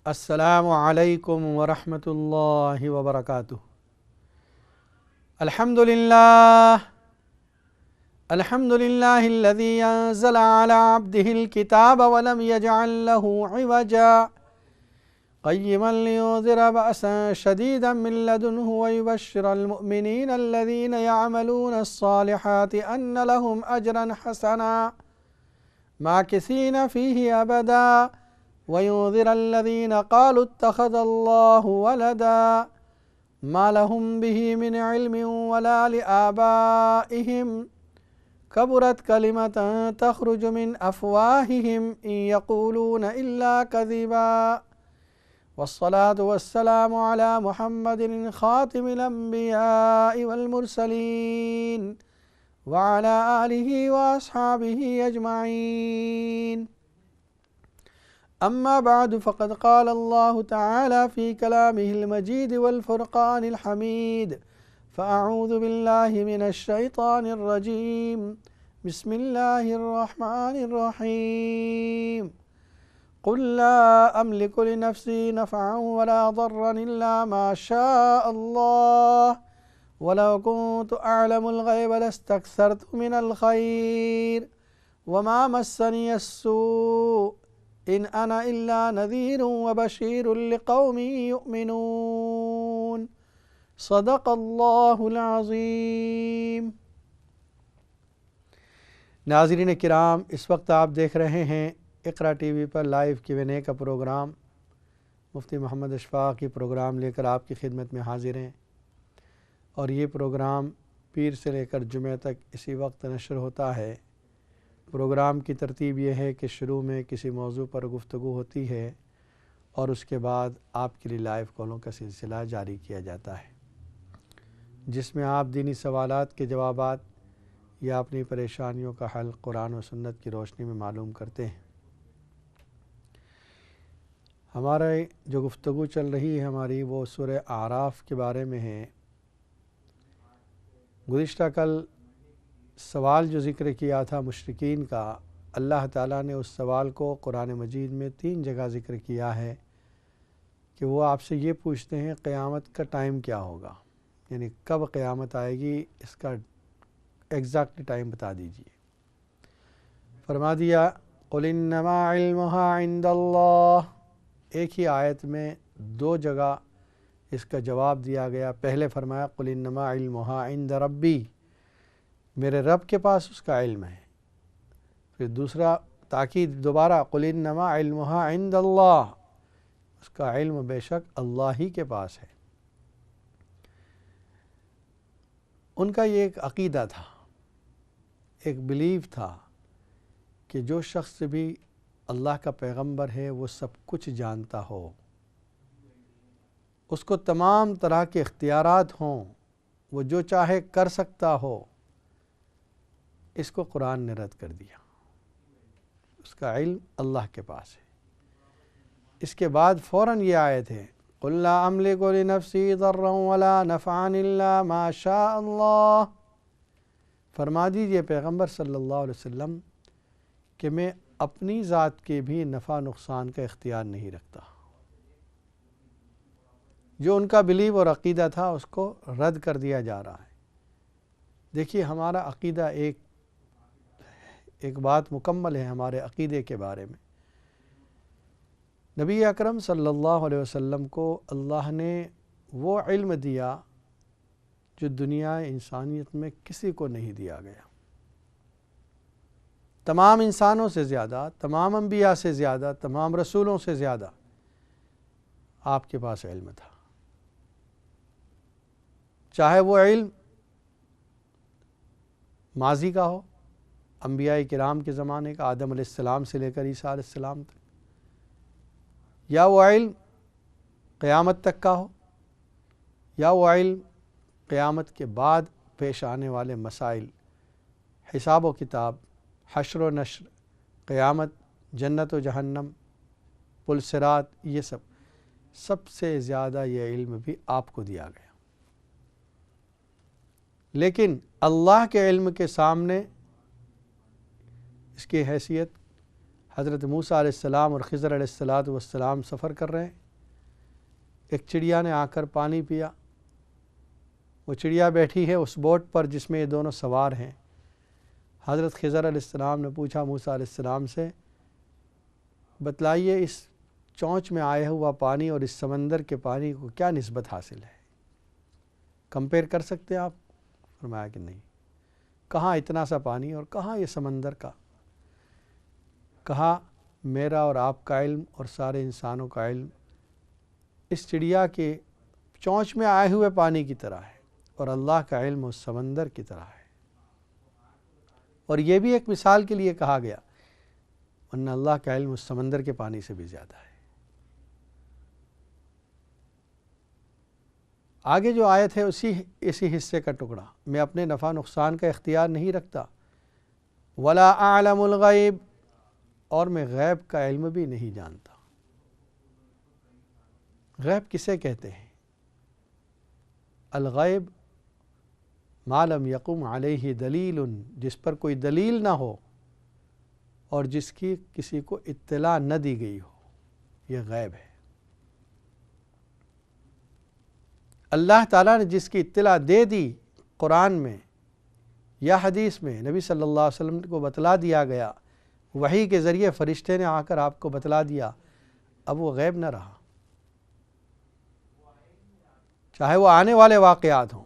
السلام علیکم ورحمۃ اللہ وبرکاتہ۔ الحمد للہ الذی انزل علی عبدہ الکتاب ولم یجعل لہ عوجا قیما لینذر بأسا شدیدا من لدنہ ویبشر المؤمنین الذین یعملون الصالحات ان لہم اجرا حسنا ماکثین فیہ ابدا وَيُنذِرَ الَّذِينَ قَالُوا اتَّخَذَ اللَّهُ وَلَدًا مَا لَهُم بِهِ مِنْ عِلْمٍ وَلَا لِآبَائِهِمْ كَبُرَتْ كَلِمَةً تَخْرُجُ مِنْ أَفْوَاهِهِمْ إِنْ يَقُولُونَ إِلَّا كَذِبًا وَالصَّلَاةُ وَالسَّلَامُ عَلَى مُحَمَّدٍ خَاتِمِ الْأَنْبِيَاءِ وَالْمُرْسَلِينَ وَعَلَى آلِهِ وَأَصْحَابِهِ أَجْمَعِينَ۔ أما بعد فقد قال الله تعالى في كلامه المجيد والفرقان الحميد فأعوذ بالله من الشيطان الرجيم بسم الله الرحمن الرحيم قل لا أملك لنفسي نفعا ولا ضرا إلا ما شاء الله ولو كنت أعلم الغيب لاستكثرت من الخير وما مسني السوء إن أنا إلا نذير وبشير لقوم يؤمنون صدق اللہ العظیم۔ ناظرین کرام، اس وقت آپ دیکھ رہے ہیں اقرا ٹی وی پر لائیو Q&A کا پروگرام۔ مفتی محمد اشفاق یہ پروگرام لے کر آپ کی خدمت میں حاضر ہیں، اور یہ پروگرام پیر سے لے کر جمعہ تک اسی وقت نشر ہوتا ہے۔ پروگرام کی ترتیب یہ ہے کہ شروع میں کسی موضوع پر گفتگو ہوتی ہے اور اس کے بعد آپ کے لیے لائیو کالوں کا سلسلہ جاری کیا جاتا ہے، جس میں آپ دینی سوالات کے جوابات یا اپنی پریشانیوں کا حل قرآن و سنت کی روشنی میں معلوم کرتے ہیں۔ ہمارے جو گفتگو چل رہی ہے ہماری، وہ سورہ اعراف کے بارے میں ہے۔ گزشتہ کل سوال جو ذکر کیا تھا مشرکین کا، اللہ تعالیٰ نے اس سوال کو قرآن مجید میں 3 جگہ ذکر کیا ہے کہ وہ آپ سے یہ پوچھتے ہیں قیامت کا ٹائم کیا ہوگا، یعنی کب قیامت آئے گی، اس کا ایگزیکٹ ٹائم بتا دیجئے۔ فرما دیا قُلْ إِنَّمَا عِلْمُهَا عِنْدَ اللَّهِ۔ ایک ہی آیت میں 2 جگہ اس کا جواب دیا گیا۔ پہلے فرمایا قُلْ إِنَّمَا عِلْمُهَا عِنْدَ رَبِّي، میرے رب کے پاس اس کا علم ہے۔ پھر دوسرا تاکید دوبارہ قُلْ إِنَّمَا عِلْمُهَا عِنْدَ اللَّهِ، اس کا علم بے شک اللہ ہی کے پاس ہے۔ ان کا یہ ایک عقیدہ تھا، ایک بلیف تھا کہ جو شخص بھی اللہ کا پیغمبر ہے وہ سب کچھ جانتا ہو، اس کو تمام طرح کے اختیارات ہوں، وہ جو چاہے کر سکتا ہو۔ اس کو قرآن نے رد کر دیا، اس کا علم اللہ کے پاس ہے۔ اس کے بعد فوراً یہ آیت ہے قُلْ لَا أَمْلِكُ لِنَفْسِي ضَرًّا وَلَا نَفْعًا إِلَّا مَا شَاءَ اللَّهُ۔ فرما دیجئے پیغمبر صلی اللہ علیہ وسلم کہ میں اپنی ذات کے بھی نفع نقصان کا اختیار نہیں رکھتا۔ جو ان کا بلیو اور عقیدہ تھا اس کو رد کر دیا جا رہا ہے۔ دیکھیے ہمارا عقیدہ ایک بات مکمل ہے ہمارے عقیدے کے بارے میں۔ نبی اکرم صلی اللہ علیہ وسلم کو اللہ نے وہ علم دیا جو دنیا انسانیت میں کسی کو نہیں دیا گیا۔ تمام انسانوں سے زیادہ، تمام انبیاء سے زیادہ، تمام رسولوں سے زیادہ آپ کے پاس علم تھا۔ چاہے وہ علم ماضی کا ہو، انبیاء کرام کے زمانے کا، آدم علیہ السلام سے لے کر عیسیٰ علیہ السلام تک، یا وہ علم قیامت تک کا ہو، یا وہ علم قیامت کے بعد پیش آنے والے مسائل، حساب و کتاب، حشر و نشر، قیامت، جنت و جہنم، پل صراط، یہ سب سے زیادہ یہ علم بھی آپ کو دیا گیا۔ لیکن اللہ کے علم کے سامنے اس کی حیثیت حضرت موسیٰ علیہ السلام اور خضر علیہ السلام سفر کر رہے ہیں، ایک چڑیا نے آ کر پانی پیا، وہ چڑیا بیٹھی ہے اس بوٹ پر جس میں یہ دونوں سوار ہیں۔ حضرت خضر علیہ السلام نے پوچھا موسیٰ علیہ السلام سے، بتلائیے اس چونچ میں آیا ہوا پانی اور اس سمندر کے پانی کو کیا نسبت حاصل ہے، کمپیئر کر سکتے ہیں آپ؟ فرمایا کہ نہیں۔ کہاں اتنا سا پانی اور کہاں یہ سمندر کا؟ کہا میرا اور آپ کا علم اور سارے انسانوں کا علم اس چڑیا کے چونچ میں آئے ہوئے پانی کی طرح ہے، اور اللہ کا علم اس سمندر کی طرح ہے۔ اور یہ بھی ایک مثال کے لیے کہا گیا، ورنہ اللہ کا علم اس سمندر کے پانی سے بھی زیادہ ہے۔ آگے جو آیت ہے اسی حصے کا ٹکڑا، میں اپنے نفع نقصان کا اختیار نہیں رکھتا، ولا اعلم الغیب، اور میں غیب کا علم بھی نہیں جانتا۔ غیب کسے کہتے ہیں؟ الغیب ما لم یقم علیہ دلیل، جس پر کوئی دلیل نہ ہو اور جس کی کسی کو اطلاع نہ دی گئی ہو، یہ غیب ہے۔ اللہ تعالیٰ نے جس کی اطلاع دے دی قرآن میں یا حدیث میں، نبی صلی اللہ علیہ وسلم کو بتلا دیا گیا، وحی کے ذریعے فرشتے نے آ کر آپ کو بتلا دیا، اب وہ غیب نہ رہا، چاہے وہ آنے والے واقعات ہوں،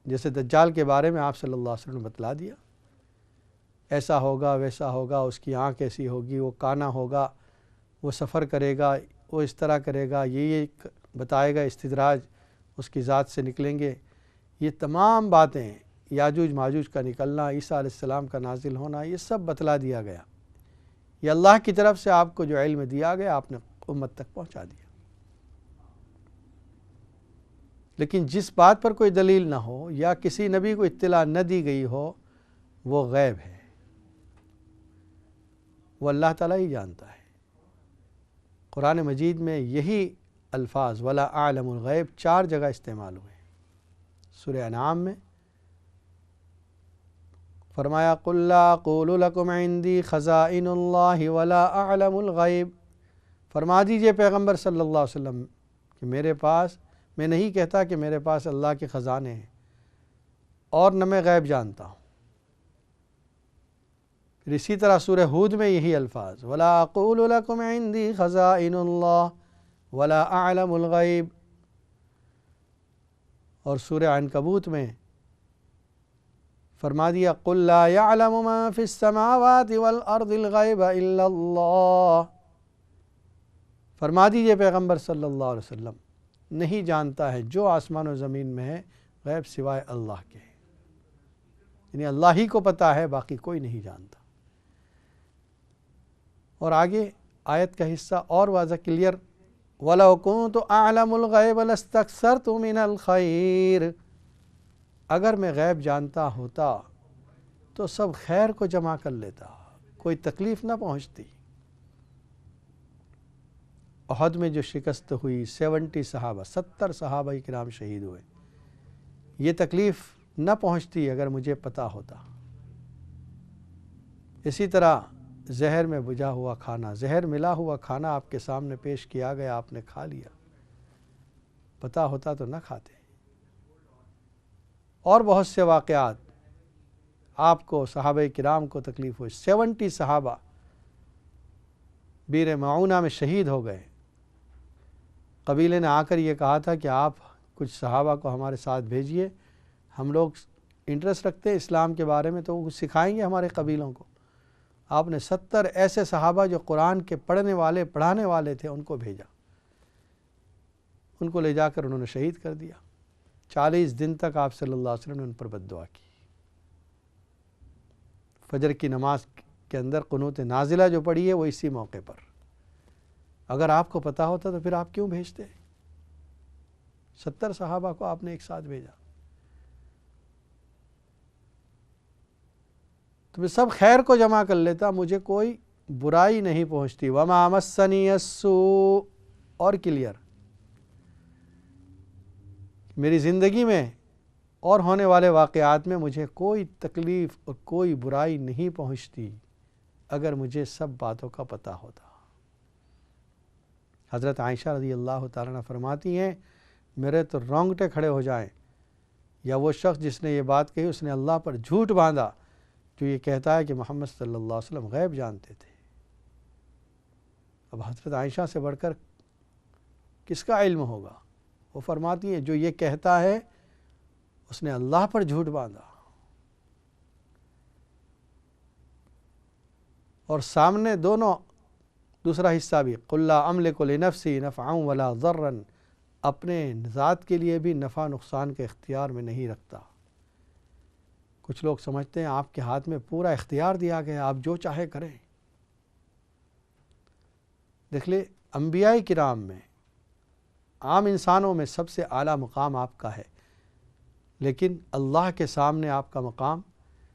جیسے دجال کے بارے میں آپ صلی اللہ علیہ وسلم نے بتلا دیا، ایسا ہوگا ویسا ہوگا، اس کی آنکھ ایسی ہوگی، وہ کانا ہوگا، وہ سفر کرے گا، وہ اس طرح کرے گا، یہ بتائے گا، استدراج اس کی ذات سے نکلیں گے، یہ تمام باتیں، یاجوج ماجوج کا نکلنا، عیسیٰ علیہ السلام کا نازل ہونا، یہ سب بتلا دیا گیا۔ یہ اللہ کی طرف سے آپ کو جو علم دیا گیا آپ نے امت تک پہنچا دیا۔ لیکن جس بات پر کوئی دلیل نہ ہو یا کسی نبی کو اطلاع نہ دی گئی ہو، وہ غیب ہے، وہ اللہ تعالیٰ ہی جانتا ہے۔ قرآن مجید میں یہی الفاظ ولا اعلم الغیب 4 جگہ استعمال ہوئے ہیں۔ سورہ انعام میں فرمایا قل لا اقول لکم عندی خزائن اللہ ولا اعلم الغیب، فرما دیجئے پیغمبر صلی اللہ علیہ وسلم کہ میرے پاس، میں نہیں کہتا کہ میرے پاس اللہ کے خزانے ہیں اور نہ میں غیب جانتا ہوں۔ پھر اسی طرح سورہ ہود میں یہی الفاظ ولا اقول لکم عندی خزائن اللہ ولا اعلم الغیب، اور سورہ عنکبوت میں فرما دیا قل لا يعلم ما في السماوات والارض الغیب الا اللہ، فرما دیجئے پیغمبر صلی اللہ علیہ وسلم نہیں جانتا ہے جو آسمان و زمین میں ہے غیب سوائے اللہ کے، یعنی اللہ ہی کو پتہ ہے، باقی کوئی نہیں جانتا۔ اور آگے آیت کا حصہ اور واضح کلیئر وَلَوْ كُنْتُ أَعْلَمُ الْغَيْبَ لَاسْتَكْثَرْتُ مِنَ الْخَيْرِ، اگر میں غیب جانتا ہوتا تو سب خیر کو جمع کر لیتا، کوئی تکلیف نہ پہنچتی۔ احد میں جو شکست ہوئی 70 صحابہ کرام شہید ہوئے، یہ تکلیف نہ پہنچتی اگر مجھے پتہ ہوتا۔ اسی طرح زہر میں بجھا ہوا کھانا، زہر ملا ہوا کھانا آپ کے سامنے پیش کیا گیا، آپ نے کھا لیا، پتہ ہوتا تو نہ کھاتے۔ اور بہت سے واقعات آپ کو، صحابہ کرام کو تکلیف ہوئی، 70 صحابہ بیر معونہ میں شہید ہو گئے۔ قبیلے نے آ کر یہ کہا تھا کہ آپ کچھ صحابہ کو ہمارے ساتھ بھیجئے، ہم لوگ انٹرسٹ رکھتے ہیں اسلام کے بارے میں تو وہ کچھ سکھائیں گے ہمارے قبیلوں کو۔ آپ نے 70 ایسے صحابہ جو قرآن کے پڑھنے والے پڑھانے والے تھے ان کو بھیجا، ان کو لے جا کر انہوں نے شہید کر دیا۔ 40 دن تک آپ صلی اللہ علیہ وسلم نے ان پر بد دعا کی۔ فجر کی نماز کے اندر قنوت نازلہ جو پڑھی ہے وہ اسی موقع پر، اگر آپ کو پتہ ہوتا تو پھر آپ کیوں بھیجتے؟ 70 صحابہ کو آپ نے ایک ساتھ بھیجا۔ تو میں سب خیر کو جمع کر لیتا، مجھے کوئی برائی نہیں پہنچتی۔ وَمَا مَسَّنِيَ السُّوءُ، اور کلیئر، میری زندگی میں اور ہونے والے واقعات میں مجھے کوئی تکلیف اور کوئی برائی نہیں پہنچتی، اگر مجھے سب باتوں کا پتہ ہوتا۔ حضرت عائشہ رضی اللہ تعالیٰ عنہ فرماتی ہیں میرے تو رونگٹے کھڑے ہو جائیں، یا وہ شخص جس نے یہ بات کہی اس نے اللہ پر جھوٹ باندھا جو یہ کہتا ہے کہ محمد صلی اللہ علیہ وسلم غیب جانتے تھے۔ اب حضرت عائشہ سے بڑھ کر کس کا علم ہوگا؟ وہ فرماتی ہیں جو یہ کہتا ہے اس نے اللہ پر جھوٹ باندھا۔ اور سامنے دونوں دوسرا حصہ بھی قُلْ لَا أَمْلِكُ لِنَفْسِي نَفْعًا وَلَا ضَرًّا، اپنے ذات کے لیے بھی نفع نقصان کے اختیار میں نہیں رکھتا۔ کچھ لوگ سمجھتے ہیں آپ کے ہاتھ میں پورا اختیار دیا گیا، آپ جو چاہے کریں۔ دیکھ لیں انبیاء کرام میں، عام انسانوں میں سب سے اعلیٰ مقام آپ کا ہے، لیکن اللہ کے سامنے آپ کا مقام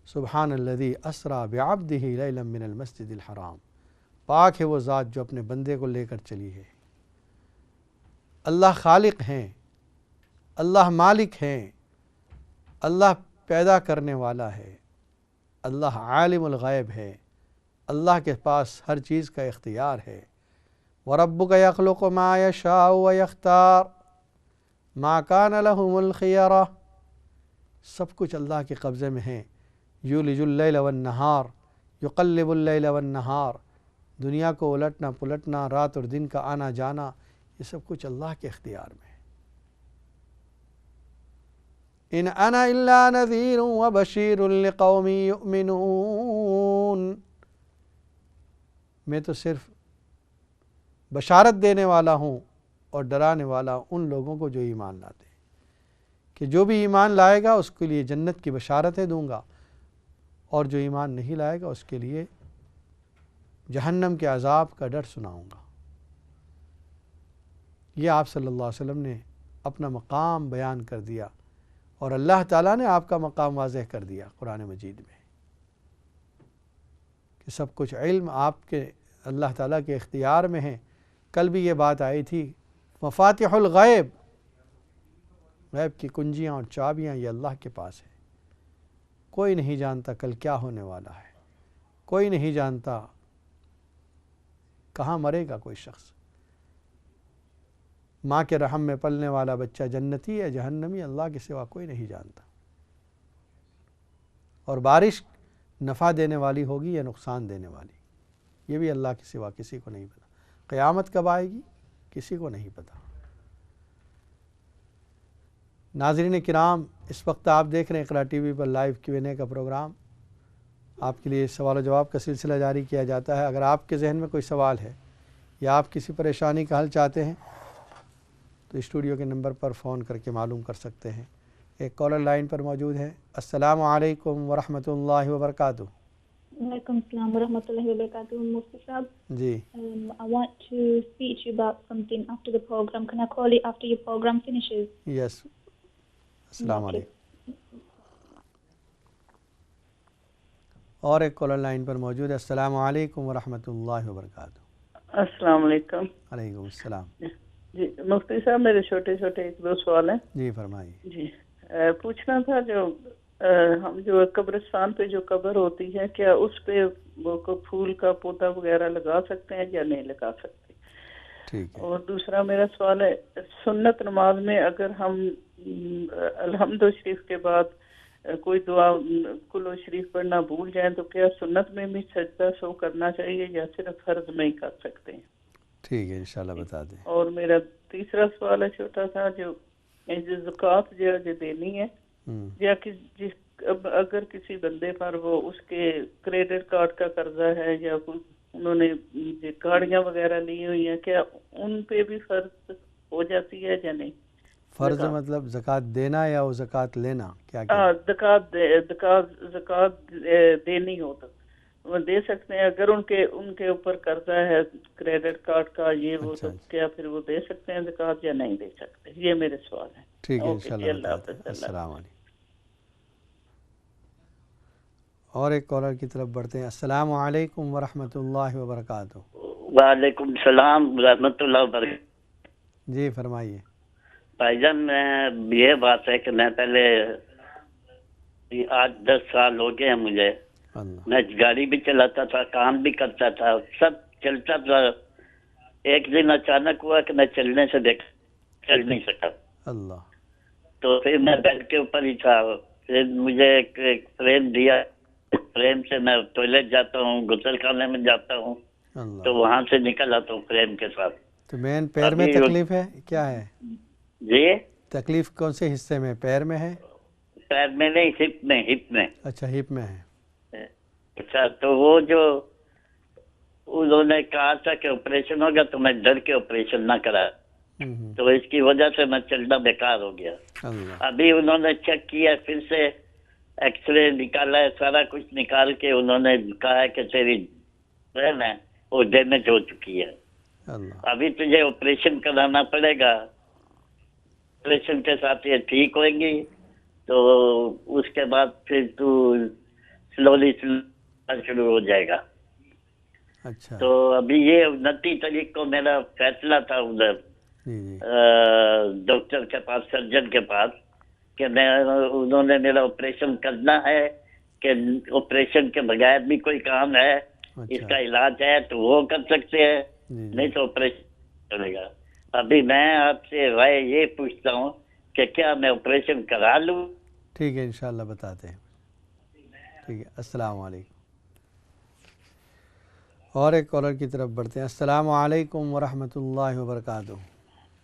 سبحان الذی اسریٰ بعبدہ لیلا من المسجد الحرام، پاک ہے وہ ذات جو اپنے بندے کو لے کر چلی ہے۔ اللہ خالق ہیں، اللہ مالک ہیں، اللہ پیدا کرنے والا ہے، اللہ عالم الغیب ہے، اللہ کے پاس ہر چیز کا اختیار ہے۔ وَرَبُّكَ يَخْلُقُ مَا يَشَاءُ وَيَخْتَارُ مَا كَانَ لَهُمُ الْخِيَرَةُ، سب کچھ اللہ کے قبضے میں ہے۔ یولج اللیل والنہار یقلب اللیل والنہار، دنیا کو الٹنا پلٹنا، رات اور دن کا آنا جانا، یہ سب کچھ اللہ کے اختیار میں ہے۔ ان انا الا نذیر وبشیر لقوم یؤمنون، میں تو صرف بشارت دینے والا ہوں اور ڈرانے والا ان لوگوں کو جو ایمان لاتے ہیں، کہ جو بھی ایمان لائے گا اس کے لیے جنت کی بشارتیں دوں گا، اور جو ایمان نہیں لائے گا اس کے لیے جہنم کے عذاب کا ڈر سناؤں گا۔ یہ آپ صلی اللہ علیہ وسلم نے اپنا مقام بیان کر دیا، اور اللہ تعالیٰ نے آپ کا مقام واضح کر دیا قرآن مجید میں، کہ سب کچھ علم آپ کے اللہ تعالیٰ کے اختیار میں ہے۔ کل بھی یہ بات آئی تھی، مفاتیح الغیب، غیب کی کنجیاں اور چابیاں یہ اللہ کے پاس ہے۔ کوئی نہیں جانتا کل کیا ہونے والا ہے، کوئی نہیں جانتا کہاں مرے گا کوئی شخص۔ ماں کے رحم میں پلنے والا بچہ جنتی ہے جہنمی، اللہ کے سوا کوئی نہیں جانتا۔ اور بارش نفع دینے والی ہوگی یا نقصان دینے والی، یہ بھی اللہ کے سوا کسی کو نہیں پتا۔ قیامت کب آئے گی کسی کو نہیں پتا۔ ناظرین کرام، اس وقت آپ دیکھ رہے ہیں اقرا ٹی وی پر لائیو Q&A کا پروگرام۔ آپ کے لیے سوال و جواب کا سلسلہ جاری کیا جاتا ہے۔ اگر آپ کے ذہن میں کوئی سوال ہے یا آپ کسی پریشانی کا حل چاہتے ہیں تو اسٹوڈیو کے نمبر پر فون کر کے معلوم کر سکتے ہیں۔ ایک کالر لائن پر موجود ہے۔ السلام علیکم ورحمۃ اللہ وبرکاتہ۔ وعلیکم السلام ورحمۃ اللہ وبرکاتہ۔ مفتی صاحب، جی، I want to speak to you about something after the program. Can I call you after your program finishes? یس، السلام علیکم۔ اور ایک کالر لائن پر موجود ہے۔ السلام علیکم ورحمۃ اللہ وبرکاتہ۔ السلام علیکم۔ علیکم السلام۔ جی مفتی صاحب، میرے چھوٹے چھوٹے ایک دو سوال ہیں۔ جی فرمائیے۔ جی پوچھنا تھا، ہم جو قبرستان پہ جو قبر ہوتی ہے، کیا اس پہ وہ پھول کا پودا وغیرہ لگا سکتے ہیں یا نہیں لگا سکتے؟ ٹھیک ہے۔ اور دوسرا میرا سوال ہے، سنت نماز میں اگر ہم الحمد شریف کے بعد کوئی دعا کلو شریف پڑھنا بھول جائیں تو کیا سنت میں بھی سجدہ سو کرنا چاہیے یا صرف فرض میں ہی کر سکتے ہیں؟ ٹھیک ہے، انشاءاللہ بتا دیں۔ اور میرا تیسرا سوال ہے چھوٹا سا، جو زکوٰۃ جو دینی ہے، یا اگر کسی بندے پر وہ اس کے کریڈٹ کارڈ کا قرضہ ہے یا انہوں نے گاڑیاں وغیرہ لی ہوئی ہیں، کیا ان پہ بھی فرض ہو جاتی ہے یا نہیں؟ فرض مطلب زکوٰۃ دینا یا وہ زکوٰۃ لینا؟ کیا زکوٰۃ دینی ہو تو وہ دے سکتے ہیں، اگر ان کے اوپر قرضہ ہے کریڈٹ کارڈ کا یہ وہ، تو کیا پھر وہ دے سکتے ہیں زکوٰۃ یا نہیں دے سکتے؟ یہ میرے سوال ہیں۔ ٹھیک ہے، انشاءاللہ بتا دیں۔ السلام علیکم۔ اور ایک کالر کی طرف بڑھتے ہیں۔ السلام علیکم ورحمۃ اللہ وبرکاتہ۔ وعلیکم السلام ورحمۃ اللہ وبرکاتہ۔ جی فرمائیے۔ بھائی جان، میں یہ بات ہے کہ میں پہلے 8-10 سال ہو گئے ہیں مجھے اللہ میں گاڑی بھی چلاتا تھا، کام بھی کرتا تھا، سب چلتا تھا. ایک دن اچانک ہوا کہ میں چلنے سے چل نہیں سکا. اللہ تو پھر میں بیڈ کے اوپر ہی تھا. پھر مجھے ایک فریم دیا، فریم سے میں ٹوائلٹ جاتا ہوں، غسل خانے میں جاتا ہوں، تو اللہ. وہاں سے نکل آتا ہوں فریم کے ساتھ. تو مین پیر میں ابھی تکلیف ہے کیا ہے؟ جی تکلیف کون سے حصے میں؟ پیر میں ہے؟ پیر میں نہیں، ہپ میں. اچھا ہپ میں ہے. اچھا، تو وہ جو انہوں نے کہا تھا کہ آپریشن ہوگا، تو میں ڈر کے آپریشن نہ کرا، تو اس کی وجہ سے میں چلنا بیکار ہو گیا. اللہ ابھی انہوں نے چیک کیا، پھر سے ایکس رے نکالا ہے، سارا کچھ نکال کے انہوں نے کہا ہے کہ تیری برین ہے وہ ڈیمیج ہو چکی ہے، اللہ ابھی تجھے آپریشن کرانا پڑے گا. آپریشن کے ساتھ یہ ٹھیک ہوئیں گی، تو اس کے بعد پھر تو سلولی شروع ہو جائے گا. اچھا تو ابھی یہ 29 تاریخ کو میرا فیصلہ تھا ادھر جی جی ڈاکٹر کے پاس، سرجن کے پاس، کہ انہوں نے میرا آپریشن کرنا ہے کہ آپریشن کے بغیر بھی کوئی کام ہے، اس اچھا کا علاج ہے تو وہ کر سکتے ہیں، جی نہیں تو آپریشن چلے گا. ابھی میں آپ سے رائے یہ پوچھتا ہوں کہ کیا میں آپریشن کرا لوں؟ ٹھیک ہے انشاءاللہ بتاتے ہیں. ٹھیک ہے السلام علیکم. اور ایک کالر کی طرف بڑھتے ہیں. السلام علیکم ورحمۃ اللہ وبرکاتہ.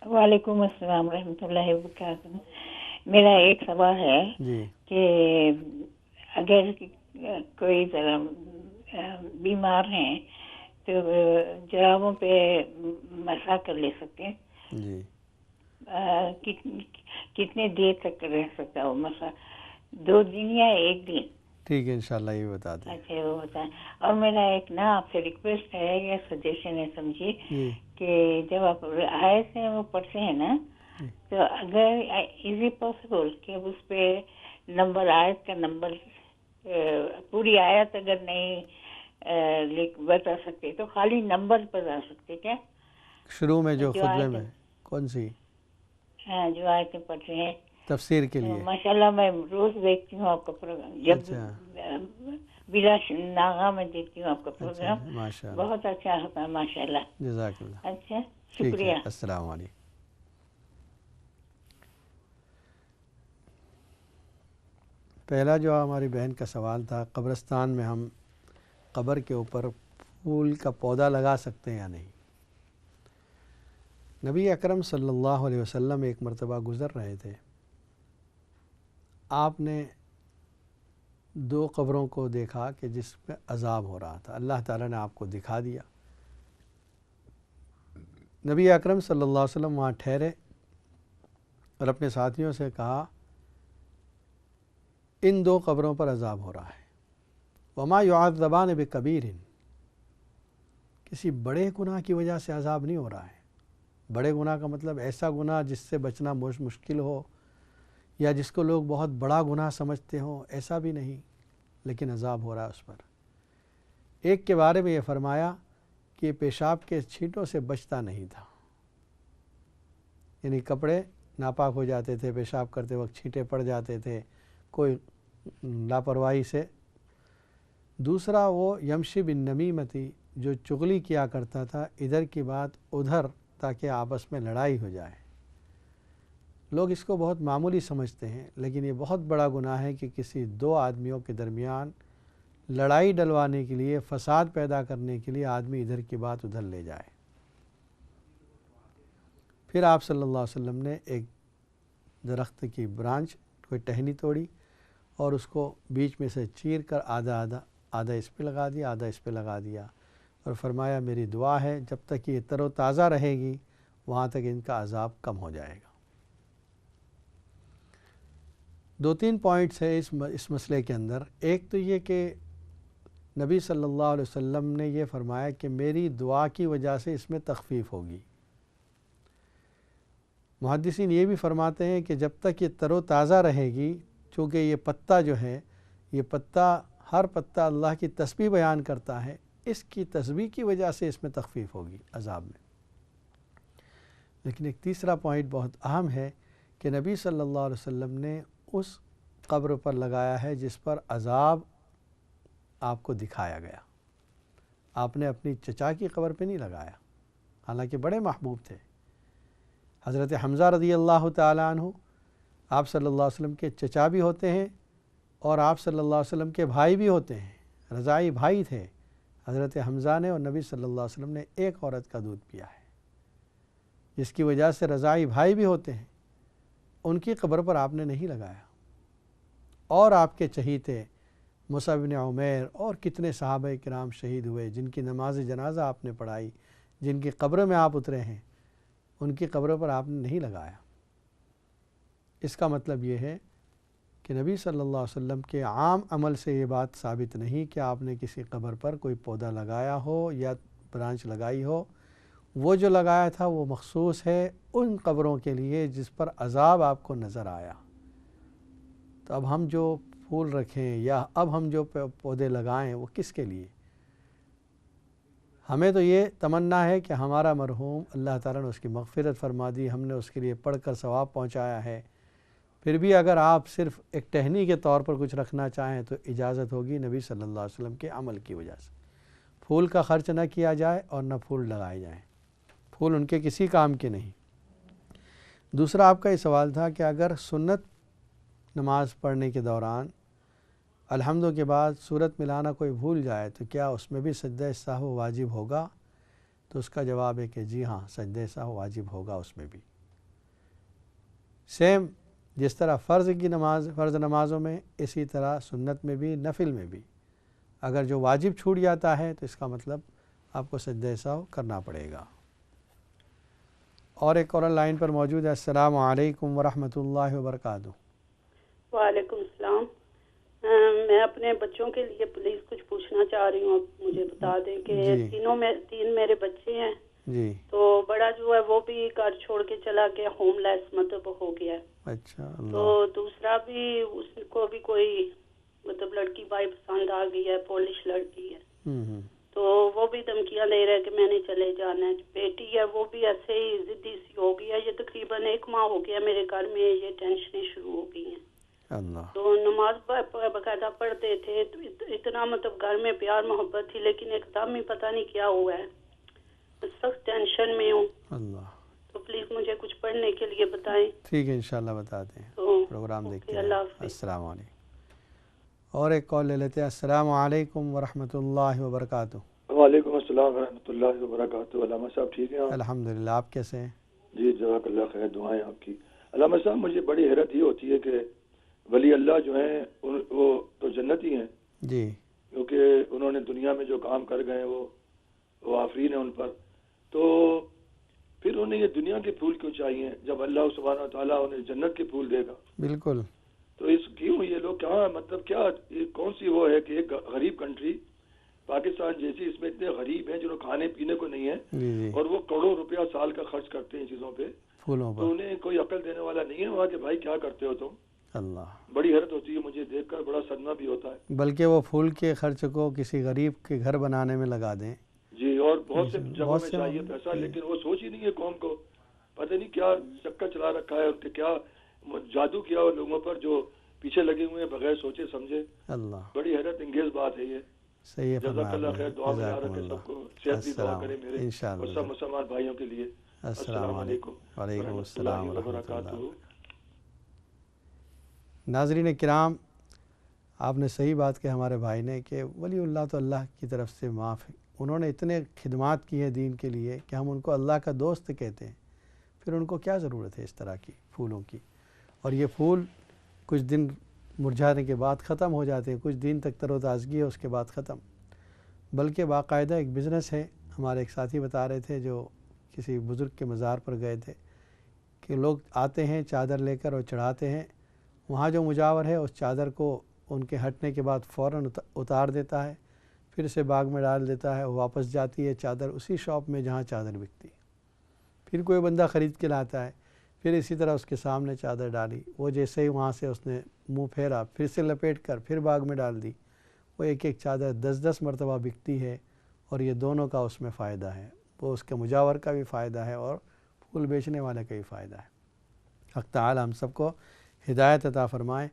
وعلیکم السلام ورحمۃ اللہ وبرکاتہ. میرا ایک سوال ہے جی کہ اگر کوئی بیمار ہیں تو جرابوں پہ مسح کر لے سکتے ہیں؟ جی کتنے دیر تک رہ سکتا ہے وہ مسح؟ 2 دن یا 1 دن؟ ٹھیک ہے انشاءاللہ یہ بتاتے ہیں. اچھا وہ بتائیں. اور میرا ایک آپ سے ریکویسٹ ہے یا سجیشن ہے سمجھیے جی کہ جب آپ آیت سے وہ پڑھتے ہیں نا، تو اگر از اٹ پاسبل کہ اس پہ نمبر، آیت کا نمبر، پوری آیت اگر نہیں بتا سکتے تو خالی نمبر بتا سکتے کیا؟ شروع میں جو خطبے آیتیں، میں کون سی ہاں جو آیتیں پڑھتے ہیں تفسیر کے لیے؟ ماشاءاللہ میں روز دیکھتی ہوں آپ کا پروگرام، جب اچھا بلا ناغہ میں دیکھتی ہوں آپ کا اچھا پروگرام، ماشاء اللہ بہت اچھا ہوتا ہے ماشاءاللہ. جزاک اللہ. اچھا ٹھیک شکریہ. ہے السلام علیکم. پہلا جو ہماری بہن کا سوال تھا، قبرستان میں ہم قبر کے اوپر پھول کا پودا لگا سکتے ہیں یا نہیں. نبی اکرم صلی اللہ علیہ وسلم ایک مرتبہ گزر رہے تھے، آپ نے 2 قبروں کو دیکھا کہ جس پہ عذاب ہو رہا تھا. اللہ تعالیٰ نے آپ کو دکھا دیا. نبی اکرم صلی اللہ علیہ وسلم وہاں ٹھہرے اور اپنے ساتھیوں سے کہا ان 2 قبروں پر عذاب ہو رہا ہے. وما يعذبان بکبیر، کسی بڑے گناہ کی وجہ سے عذاب نہیں ہو رہا ہے. بڑے گناہ کا مطلب ایسا گناہ جس سے بچنا مشکل ہو یا جس کو لوگ بہت بڑا گناہ سمجھتے ہوں، ایسا بھی نہیں، لیکن عذاب ہو رہا ہے اس پر. ایک کے بارے میں یہ فرمایا کہ پیشاب کے چھینٹوں سے بچتا نہیں تھا، یعنی کپڑے ناپاک ہو جاتے تھے، پیشاب کرتے وقت چھینٹے پڑ جاتے تھے کوئی لاپرواہی سے. دوسرا وہ یمشی بالنمیمتی، جو چغلی کیا کرتا تھا، ادھر کی بات ادھر تاکہ آپس میں لڑائی ہو جائے. لوگ اس کو بہت معمولی سمجھتے ہیں، لیکن یہ بہت بڑا گناہ ہے کہ کسی 2 آدمیوں کے درمیان لڑائی ڈلوانے کے لیے، فساد پیدا کرنے کے لیے آدمی ادھر کی بات ادھر لے جائے. پھر آپ صلی اللہ علیہ وسلم نے ایک درخت کی برانچ، کوئی ٹہنی توڑی اور اس کو بیچ میں سے چیر کر آدھا اس پہ لگا دیا، آدھا اس پہ لگا دیا، اور فرمایا میری دعا ہے جب تک یہ تر و تازہ رہے گی وہاں تک ان کا عذاب کم ہو جائے گا. 2-3 پوائنٹس ہے اس مسئلے کے اندر. ایک تو یہ کہ نبی صلی اللہ علیہ وسلم نے یہ فرمایا کہ میری دعا کی وجہ سے اس میں تخفیف ہوگی. محدثین یہ بھی فرماتے ہیں کہ جب تک یہ تر و تازہ رہے گی، چونکہ یہ پتا جو ہے، یہ پتا، ہر پتا اللہ کی تسبیح بیان کرتا ہے، اس کی تسبیح کی وجہ سے اس میں تخفیف ہوگی عذاب میں. لیکن ایک تیسرا پوائنٹ بہت اہم ہے کہ نبی صلی اللہ علیہ وسلم نے اس قبر پر لگایا ہے جس پر عذاب آپ کو دکھایا گیا. آپ نے اپنی چچا کی قبر پہ نہیں لگایا، حالانکہ بڑے محبوب تھے. حضرت حمزہ رضی اللہ تعالیٰ عنہ آپ صلی اللہ علیہ وسلم کے چچا بھی ہوتے ہیں اور آپ صلی اللہ علیہ وسلم کے بھائی بھی ہوتے ہیں. رضاعی بھائی تھے حضرت حمزہ نے، اور نبی صلی اللہ علیہ وسلم نے ایک عورت کا دودھ پیا ہے، جس کی وجہ سے رضاعی بھائی بھی ہوتے ہیں. ان کی قبر پر آپ نے نہیں لگایا. اور آپ کے چہیتے مصعب بن عمیر اور کتنے صحابہ کرام شہید ہوئے جن کی نماز جنازہ آپ نے پڑھائی، جن کی قبر میں آپ اترے ہیں، ان کی قبروں پر آپ نے نہیں لگایا. اس کا مطلب یہ ہے کہ نبی صلی اللہ علیہ وسلم کے عام عمل سے یہ بات ثابت نہیں کہ آپ نے کسی قبر پر کوئی پودا لگایا ہو یا برانچ لگائی ہو. وہ جو لگایا تھا وہ مخصوص ہے ان قبروں کے لیے جس پر عذاب آپ کو نظر آیا. تو اب ہم جو پھول رکھیں یا اب ہم جو پودے لگائیں وہ کس کے لیے؟ ہمیں تو یہ تمنا ہے کہ ہمارا مرحوم اللہ تعالیٰ نے اس کی مغفرت فرما دی، ہم نے اس کے لیے پڑھ کر ثواب پہنچایا ہے. پھر بھی اگر آپ صرف ایک ٹہنی کے طور پر کچھ رکھنا چاہیں تو اجازت ہوگی نبی صلی اللہ علیہ وسلم کے عمل کی وجہ سے. پھول کا خرچ نہ کیا جائے اور نہ پھول لگائے جائیں، پھول ان کے کسی کام کے نہیں. دوسرا آپ کا یہ سوال تھا کہ اگر سنت نماز پڑھنے کے دوران الحمدوں کے بعد سورت ملانا کوئی بھول جائے تو کیا اس میں بھی سجدہ سہو واجب ہوگا؟ تو اس کا جواب ہے کہ جی ہاں، سجدہ سہو واجب ہوگا اس میں بھی. سیم جس طرح فرض نمازوں میں، اسی طرح سنت میں بھی، نفل میں بھی اگر جو واجب چھوٹ جاتا ہے تو اس کا مطلب آپ کو سجدہ سہو کرنا پڑے گا. اور ایک اور لائن پر موجود ہے. السلام علیکم ورحمۃ اللہ وبرکاتہ. وعلیکم السلام. میں اپنے بچوں کے لیے پلیز کچھ پوچھنا چاہ رہی ہوں، مجھے بتا دیں کہ تین میرے بچے ہیں جی. تو بڑا جو ہے وہ بھی گھر چھوڑ کے چلا گیا، ہوم لیس مطلب ہو گیا. اچھا. تو دوسرا بھی اس کو بھی کوئی مطلب لڑکی بائی پسند آ گئی ہے، پولش لڑکی ہے. تو وہ بھی دھمکیاں لے رہے کہ میں نے چلے جانا ہے. بیٹی ہے وہ بھی ایسے ہی ضدی سی ہو گئی ہے. یہ تقریباً 1 ماہ ہو گیا میرے گھر میں یہ ٹینشنیں شروع ہو گئی ہیں. تو نماز باقاعدہ پڑھتے تھے، اتنا مطلب گھر میں پیار محبت تھی، لیکن ایک دم ہی پتہ نہیں کیا ہوا ہے، سخت ٹینشن میں ہوں. تو پلیز مجھے کچھ پڑھنے کے لیے بتائیں. ٹھیک ہے انشاءاللہ بتاتے ہیں، پروگرام دیکھتے ہیں. السلام علیکم. اور ایک کال لے لیتے ہیں. السلام علیکم ورحمۃ اللہ وبرکاتہ. وعلیکم السلام ورحمۃ اللہ وبرکاتہ. علامہ صاحب ٹھیک ہیں؟ الحمدللہ. آپ کیسے ہیں؟ جی جزاک اللہ خیر، دعائیں آپ کی. علامہ صاحب مجھے بڑی حیرت یہ ہوتی ہے کہ ولی اللہ جو ہیں وہ تو جنتی ہیں جی، کیونکہ انہوں نے دنیا میں جو کام کر گئے وہ آفرین ہیں ان پر. تو پھر انہیں یہ دنیا کے پھول کیوں چاہیے جب اللہ سبحانہ و تعالیٰ انہیں جنت کے پھول دے گا؟ بالکل. تو اس کیوں یہ لوگ کہاں مطلب کیا کون سی وہ ہے کہ ایک غریب کنٹری پاکستان جیسی، اس میں اتنے غریب ہیں جنہوں کھانے پینے کو نہیں ہے اور وہ کروڑوں روپیہ سال کا خرچ کرتے ہیں چیزوں پہ، پھولوں پر. تو انہیں کوئی عقل دینے والا نہیں ہے وہاں کہ بھائی کیا کرتے ہو تم؟ اللہ، بڑی حیرت ہوتی ہے مجھے دیکھ کر، بڑا صدمہ بھی ہوتا ہے. بلکہ وہ پھول کے خرچ کو کسی غریب کے گھر بنانے میں لگا دیں. جی، اور بہت سے جگہوں میں چاہیے پیسہ، لیکن وہ سوچ ہی نہیں ہے قوم کو. پتہ نہیں کیا چکر چلا رکھا ہے کہ کیا جادو کیا اور لوگوں پر جو پیچھے لگے ہوئے ہیں بغیر سوچے سمجھے. اللہ، بڑی حیرت انگیز بات ہے یہ. صحیح ہے. جزاک اللہ خیر. دعا میں یاد رکھے سب کو، صحت کی دعا کرے میرے اور سب مسلمان بھائیوں کے لیے. السلام علیکم. وعلیکم السلام ورحمۃ اللہ. ناظرین کرام، آپ نے صحیح بات کہ ہمارے بھائی نے کہ ولی اللہ تو اللہ کی طرف سے معاف ہے. انہوں نے اتنے خدمات کی ہیں دین کے لیے کہ ہم ان کو اللہ کا دوست کہتے ہیں. پھر ان کو کیا ضرورت ہے اس طرح کی پھولوں کی؟ اور یہ پھول کچھ دن مرجھانے کے بعد ختم ہو جاتے ہیں، کچھ دن تک تر و تازگی ہے، اس کے بعد ختم. بلکہ باقاعدہ ایک بزنس ہے. ہمارے ایک ساتھی بتا رہے تھے جو کسی بزرگ کے مزار پر گئے تھے کہ لوگ آتے ہیں چادر لے کر اور چڑھاتے ہیں. وہاں جو مجاور ہے اس چادر کو ان کے ہٹنے کے بعد فوراً اتار دیتا ہے، پھر سے باغ میں ڈال دیتا ہے. واپس جاتی ہے چادر اسی شاپ میں جہاں چادر بکتی. پھر کوئی بندہ خرید کے لاتا ہے، پھر اسی طرح اس کے سامنے چادر ڈالی، وہ جیسے ہی وہاں سے اس نے منہ پھیرا پھر سے لپیٹ کر پھر باغ میں ڈال دی. وہ ایک ایک چادر 10 مرتبہ بکتی ہے اور یہ دونوں کا اس میں فائدہ ہے. وہ اس کے مجاور کا بھی فائدہ ہے اور پھول بیچنے والے کا بھی فائدہ ہے. حق تعالی ہم سب کو ہدایت عطا فرمائے.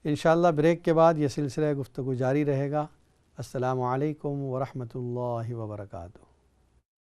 انشاءاللہ بریک کے بعد یہ سلسلہ گفتگو جاری رہے گا. السلام علیکم ورحمۃ اللہ وبرکاتہ۔